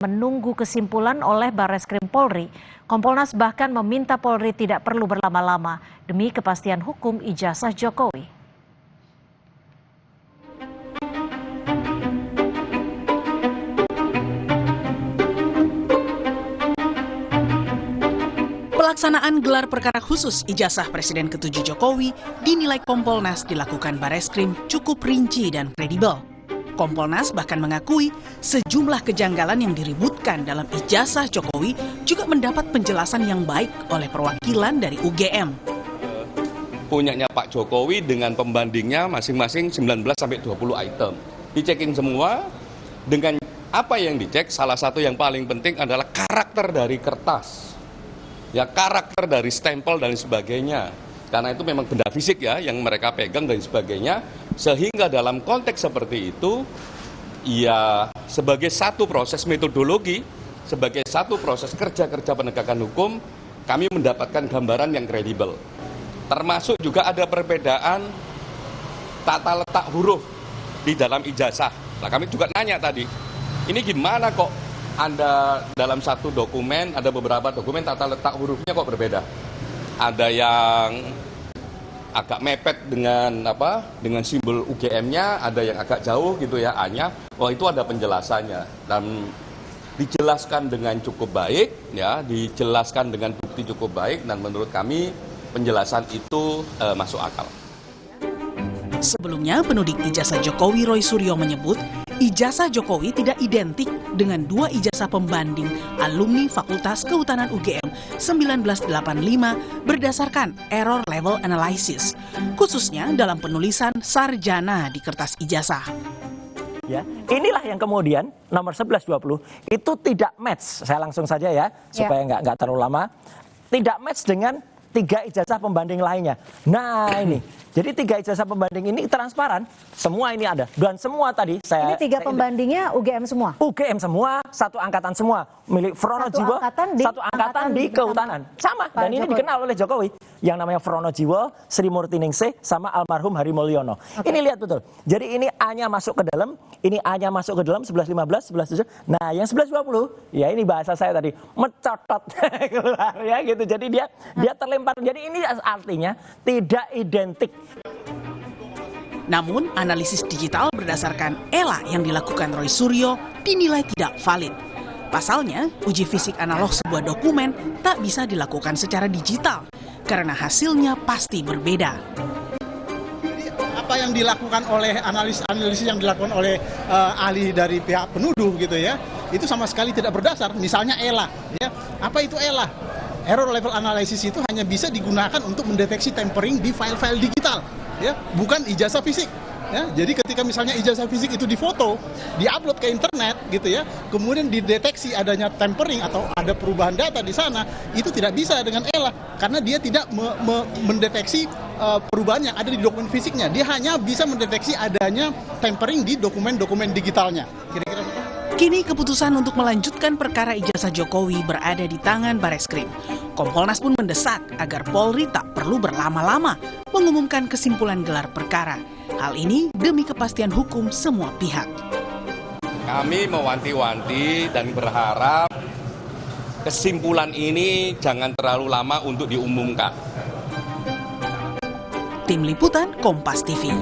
menunggu kesimpulan oleh Barreskrim Polri. Kompolnas bahkan meminta Polri tidak perlu berlama-lama demi kepastian hukum ijazah Jokowi. Pelaksanaan gelar perkara khusus ijazah Presiden ke-7 Jokowi dinilai Kompolnas dilakukan Barreskrim cukup rinci dan kredibel. Kompolnas bahkan mengakui sejumlah kejanggalan yang diributkan dalam ijazah Jokowi juga mendapat penjelasan yang baik oleh perwakilan dari UGM. Punyanya Pak Jokowi dengan pembandingnya masing-masing 19-20 item. Dicekin semua, dengan apa yang dicek, salah satu yang paling penting adalah karakter dari kertas. Ya, karakter dari stempel dan sebagainya. Karena itu memang benda fisik ya yang mereka pegang dan sebagainya. Sehingga dalam konteks seperti itu, ya sebagai satu proses metodologi, sebagai satu proses kerja-kerja penegakan hukum, kami mendapatkan gambaran yang kredibel. Termasuk juga ada perbedaan tata letak huruf di dalam ijazah. Nah, kami juga nanya tadi, ini gimana kok Anda dalam satu dokumen, ada beberapa dokumen tata letak hurufnya kok berbeda. Ada yang agak mepet dengan simbol UGM-nya, ada yang agak jauh gitu ya, A-nya. Wah, itu ada penjelasannya dan dijelaskan dengan cukup baik ya, dijelaskan dengan bukti cukup baik, dan menurut kami penjelasan itu masuk akal. Sebelumnya, penudik ijazah Jokowi Roy Suryo menyebut ijazah Jokowi tidak identik dengan dua ijazah pembanding alumni Fakultas Kehutanan UGM 1985 berdasarkan error level analysis, khususnya dalam penulisan sarjana di kertas ijazah. Ya, inilah yang kemudian nomor 1120 itu tidak match. Saya langsung saja ya, supaya nggak terlalu lama. Tidak match dengan 3 ijazah pembanding lainnya. Nah ini, jadi 3 ijazah pembanding ini transparan, semua ini ada. Dan semua tadi ini 3 pembandingnya UGM semua? UGM semua, satu angkatan semua. Milik Fronojiwo, satu angkatan di Kehutanan. Sama, dan ini dikenal oleh Jokowi. Yang namanya Fronojiwo, Sri Murtiningsih, sama almarhum Hari Mulyono. Ini lihat betul. Jadi ini A-nya masuk ke dalam, ini A-nya masuk ke dalam, 1115, 1117. Nah yang 1120, ya ini bahasa saya tadi, mencotot keluar ya gitu. Jadi dia terlempar. Jadi ini artinya tidak identik. Namun, analisis digital berdasarkan ELA yang dilakukan Roy Suryo dinilai tidak valid. Pasalnya, uji fisik analog sebuah dokumen tak bisa dilakukan secara digital karena hasilnya pasti berbeda. Jadi, apa yang dilakukan oleh analisis yang dilakukan oleh ahli dari pihak penuduh gitu ya, itu sama sekali tidak berdasar. Misalnya ELA, ya. Apa itu ELA? Error level analysis itu hanya bisa digunakan untuk mendeteksi tempering di file-file digital, ya, bukan ijazah fisik. Ya, jadi ketika misalnya ijazah fisik itu difoto, diupload ke internet, gitu ya, kemudian dideteksi adanya tempering atau ada perubahan data di sana, itu tidak bisa dengan ELA karena dia tidak mendeteksi perubahan yang ada di dokumen fisiknya. Dia hanya bisa mendeteksi adanya tempering di dokumen-dokumen digitalnya. Kira-kira. Kini keputusan untuk melanjutkan perkara ijazah Jokowi berada di tangan Barreskrim. Kompolnas pun mendesak agar Polri tak perlu berlama-lama mengumumkan kesimpulan gelar perkara. Hal ini demi kepastian hukum semua pihak. Kami mewanti-wanti dan berharap kesimpulan ini jangan terlalu lama untuk diumumkan. Tim Liputan Kompas TV.